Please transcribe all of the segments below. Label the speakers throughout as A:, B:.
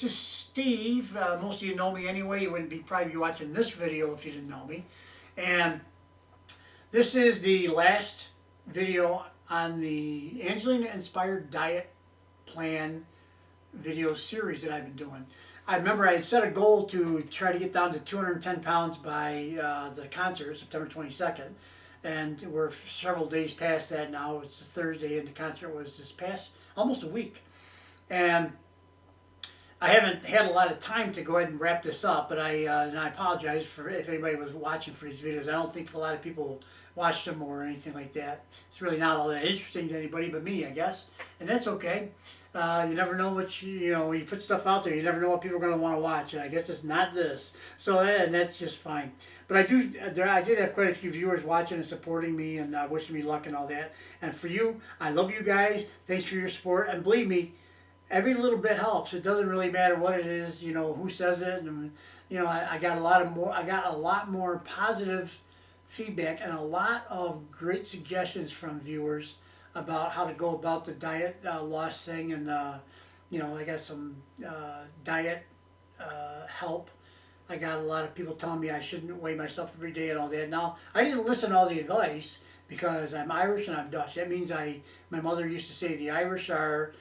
A: this is Steve. Most of you know me anyway. You wouldn't be probably watching this video if you didn't know me. And this is the last video on the Angelina Inspired Diet Plan video series that I've been doing. I remember I had set a goal to try to get down to 210 pounds by the concert, September 22nd. And we're several days past that now. It's a Thursday and the concert was this past almost a week. And I haven't had a lot of time to go ahead and wrap this up, but and I apologize for if anybody was watching for these videos. I don't think a lot of people watched them or anything like that. It's really not all that interesting to anybody but me, I guess, and that's okay. You never know what when you put stuff out there, you never know what people are going to want to watch, and I guess it's not this. So and that's just fine. But I did have quite a few viewers watching and supporting me and wishing me luck and all that. And for you, I love you guys. Thanks for your support, and believe me, every little bit helps. It doesn't really matter what it is, who says it, and I got a lot more positive feedback and a lot of great suggestions from viewers about how to go about the diet loss thing, and I got some diet help. I got a lot of people telling me I shouldn't weigh myself every day and all that. Now, I didn't listen to all the advice because I'm Irish and I'm Dutch. That means my mother used to say the Irish are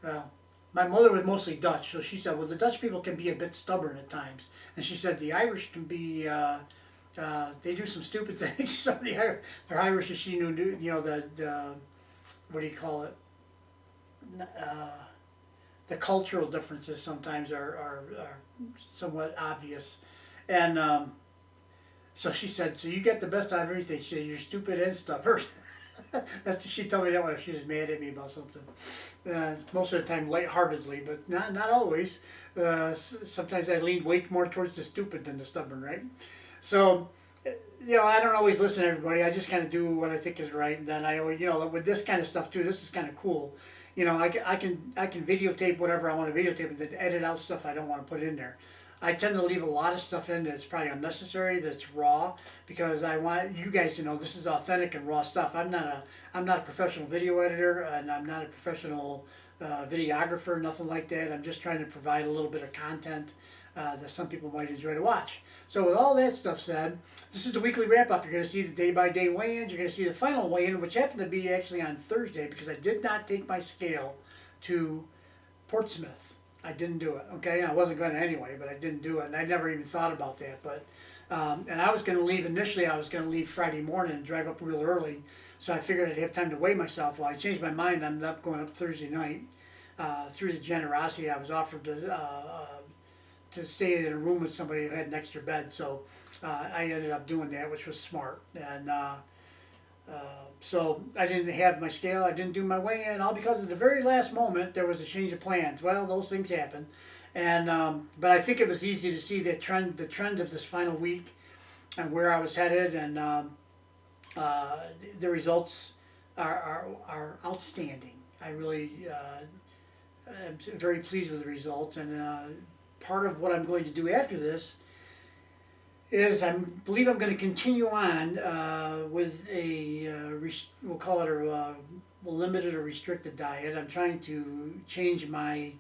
A: well, my mother was mostly Dutch, so she said, well, the Dutch people can be a bit stubborn at times. And she said the Irish can be, they do some stupid things. Some of the Irish, as she knew, what do you call it? The cultural differences sometimes are somewhat obvious. And so she said, so you get the best out of everything. She said, you're stupid and stubborn. She told me that when she was mad at me about something. Most of the time lightheartedly, but not always. Sometimes I lean way more towards the stupid than the stubborn, right? So, I don't always listen to everybody. I just kind of do what I think is right, and then I always, with this kind of stuff too. This is kind of cool. I can videotape whatever I want to videotape, and then edit out stuff I don't want to put in there. I tend to leave a lot of stuff in that's probably unnecessary, that's raw, because I want you guys to know this is authentic and raw stuff. I'm not a professional video editor, and I'm not a professional videographer, nothing like that. I'm just trying to provide a little bit of content that some people might enjoy to watch. So with all that stuff said, this is the weekly wrap-up. You're going to see the day-by-day weigh-ins. You're going to see the final weigh-in, which happened to be actually on Thursday because I did not take my scale to Portsmouth. I didn't do it, okay? I wasn't going to anyway, but I didn't do it, and I never even thought about that. But and I was going to leave, initially I was going to leave Friday morning and drive up real early, so I figured I'd have time to weigh myself. Well, I changed my mind. I ended up going up Thursday night. Through the generosity, I was offered to stay in a room with somebody who had an extra bed, so I ended up doing that, which was smart. And so I didn't have my scale, I didn't do my weigh-in, all because at the very last moment there was a change of plans. Well, those things happen, and but I think it was easy to see the trend of this final week and where I was headed, and the results are outstanding. I really am very pleased with the results, and part of what I'm going to do after this is I believe I'm going to continue on with we'll call it a limited or restricted diet. I'm trying to change my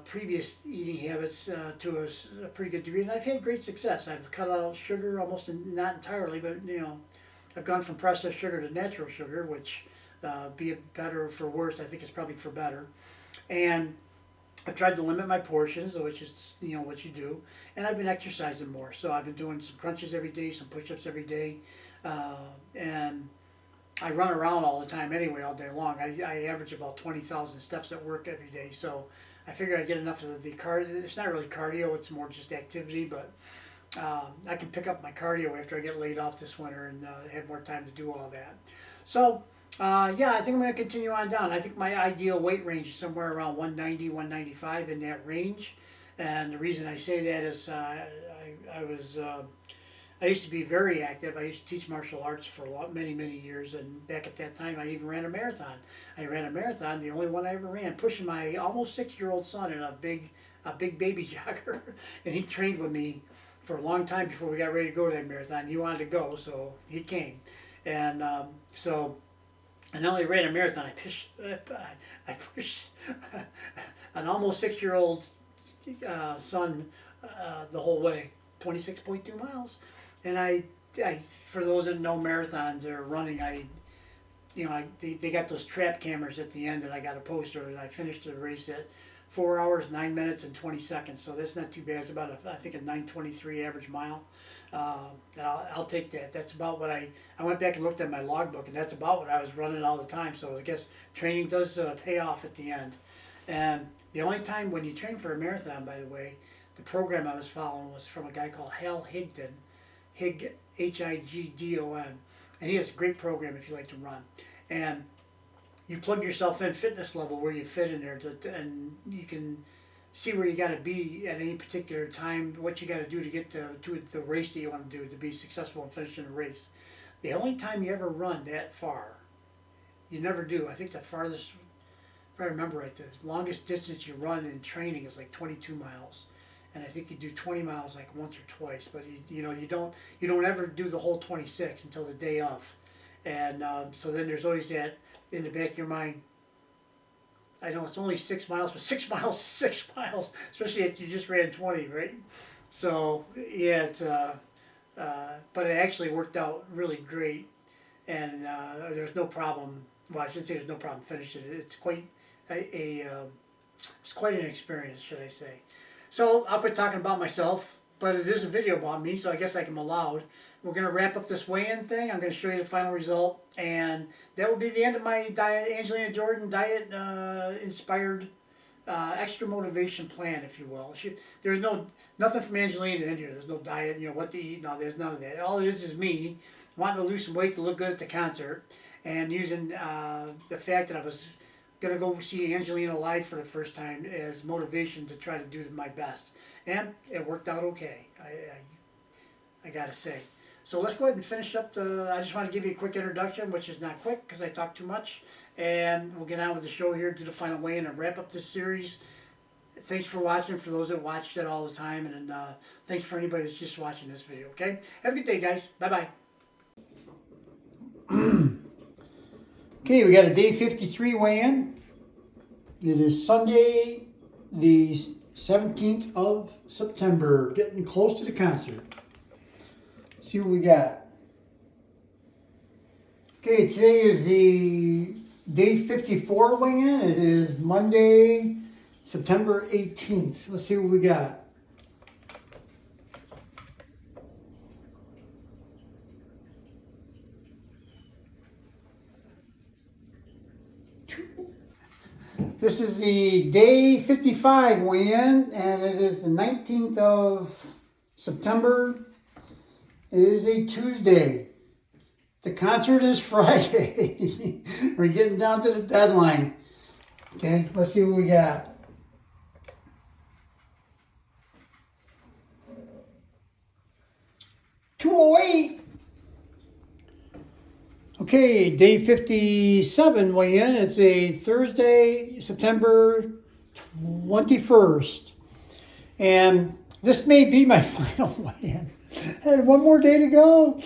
A: previous eating habits to a pretty good degree, and I've had great success. I've cut out sugar almost, not entirely, but I've gone from processed sugar to natural sugar, which be it better or for worse, I think it's probably for better. And I've tried to limit my portions, which is what you do, and I've been exercising more. So I've been doing some crunches every day, some push-ups every day, and I run around all the time anyway, all day long. I average about 20,000 steps at work every day, so I figure I get enough of the cardio. It's not really cardio; it's more just activity, but I can pick up my cardio after I get laid off this winter and have more time to do all that. So. Yeah, I think I'm going to continue on down. I think my ideal weight range is somewhere around 190, 195 in that range. And the reason I say that is I used to be very active. I used to teach martial arts for many years. And back at that time, I even ran a marathon. I ran a marathon, the only one I ever ran, pushing my almost 6-year-old son in a big baby jogger. And he trained with me for a long time before we got ready to go to that marathon. He wanted to go, so he came. And so I not only ran a marathon, I pushed an almost 6-year-old son the whole way, 26.2 miles. And I, for those that know marathons or running, they got those trap cameras at the end, and I got a poster, and I finished the race at 4 hours, 9 minutes, and 20 seconds. So that's not too bad. It's about, I think, a 9:23 average mile. I'll take that. That's about what I went back and looked at my logbook, and that's about what I was running all the time. So I guess training does pay off at the end. And the only time when you train for a marathon, by the way, the program I was following was from a guy called Hal Higdon, Higdon, and he has a great program if you like to run. And you plug yourself in fitness level where you fit in there, and you can see where you got to be at any particular time, what you got to do to get to the race that you want to do to be successful in finishing the race. The only time you ever run that far, you never do. I think the farthest, if I remember right, the longest distance you run in training is like 22 miles. And I think you do 20 miles like once or twice, but you don't ever do the whole 26 until the day of. And so then there's always that in the back of your mind. I know it's only 6 miles, but 6 miles is 6 miles, especially if you just ran 20, right? So yeah, it's but it actually worked out really great, and there's no problem. Well, I shouldn't say there's no problem finishing it. It's quite it's quite an experience, should I say? So I'll quit talking about myself, but it is a video about me, so I guess I'm allowed. We're going to wrap up this weigh-in thing. I'm going to show you the final result, and that will be the end of my diet, Angelina Jordan Diet Inspired Extra Motivation Plan, if you will. There's nothing from Angelina in here. There's no diet, what to eat. No, there's none of that. All it is me wanting to lose some weight to look good at the concert, and using the fact that I was going to go see Angelina live for the first time as motivation to try to do my best. And it worked out okay, I got to say. So let's go ahead and finish up I just want to give you a quick introduction, which is not quick because I talk too much. And we'll get on with the show here, do the final weigh-in, and wrap up this series. Thanks for watching, for those that watched it all the time. And thanks for anybody that's just watching this video, okay? Have a good day, guys. Bye-bye. Okay, we got a day 53 weigh-in. It is Sunday, the 17th of September, getting close to the concert. See what we got. Okay, today is the day 54 weigh-in. It is Monday, September 18th. Let's see what we got. This is the day 55 weigh-in, and it is the 19th of September. It is a Tuesday. The concert is Friday. We're getting down to the deadline. Okay, let's see what we got. $208. Okay, day 57 weigh-in. It's a Thursday, September 21st. And this may be my final weigh-in. I had one more day to go.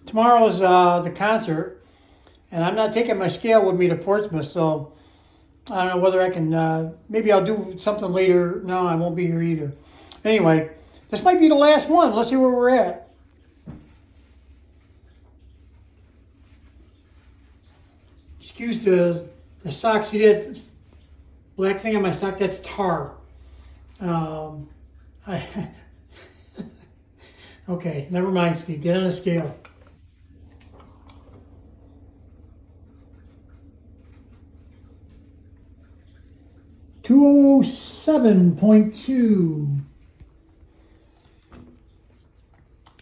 A: Tomorrow's the concert. And I'm not taking my scale with me to Portsmouth, so I don't know whether I can, maybe I'll do something later. No, I won't be here either. Anyway, this might be the last one. Let's see where we're at. Excuse the socks. See that black thing on my sock? That's tar. Okay, never mind, Steve. Get on the scale. $207.2.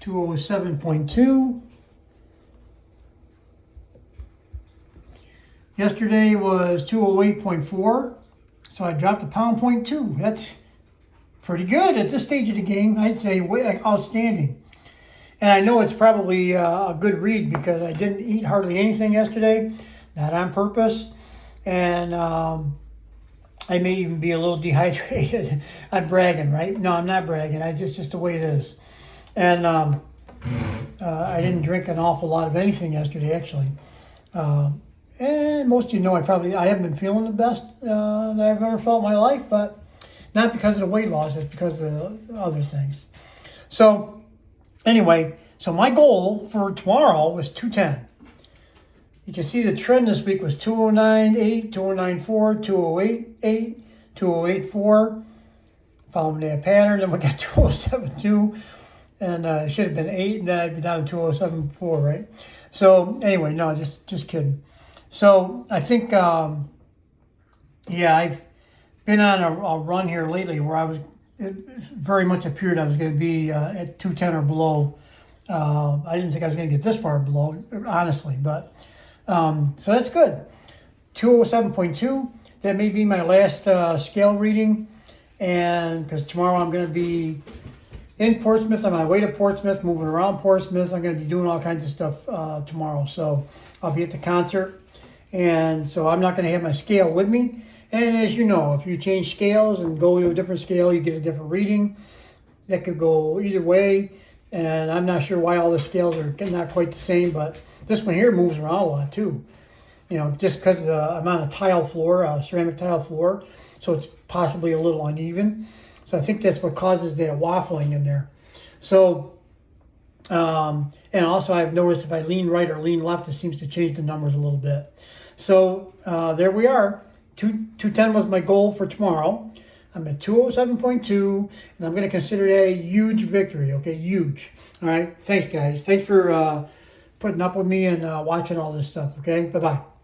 A: 207.2. Yesterday was 208.4, so I dropped a pound.2. That's pretty good at this stage of the game. I'd say outstanding. And I know it's probably a good read because I didn't eat hardly anything yesterday, not on purpose. And I may even be a little dehydrated. I'm bragging, right? No, I'm not bragging. It's just the way it is. And I didn't drink an awful lot of anything yesterday, actually. And most of you know I haven't been feeling the best that I've ever felt in my life, but not because of the weight loss, it's because of other things. So anyway, so my goal for tomorrow was 210. You can see the trend this week was 209.8, 209.4, 208.8, 208.4. Following that pattern, then we got 207.2, and it should have been 8, and then I'd be down to 207.4, right? So anyway, no, just kidding. So I think, yeah, I've been on a run here lately where it very much appeared I was going to be at 210 or below. I didn't think I was going to get this far below, honestly, but so that's good. 207.2, that may be my last scale reading. And because tomorrow I'm going to be in Portsmouth, on my way to Portsmouth, moving around Portsmouth. I'm going to be doing all kinds of stuff tomorrow. So I'll be at the concert. And so I'm not going to have my scale with me. And as you know, if you change scales and go to a different scale, you get a different reading. That could go either way. And I'm not sure why all the scales are not quite the same. But this one here moves around a lot too. You know, just because I'm on a tile floor, ceramic tile floor. So it's possibly a little uneven. So I think that's what causes that waffling in there. So, and also I've noticed if I lean right or lean left, it seems to change the numbers a little bit. So there we are. 210 was my goal for tomorrow. I'm at 207.2, and I'm going to consider that a huge victory, okay? Huge. All right? Thanks, guys. Thanks for putting up with me and watching all this stuff, okay? Bye-bye.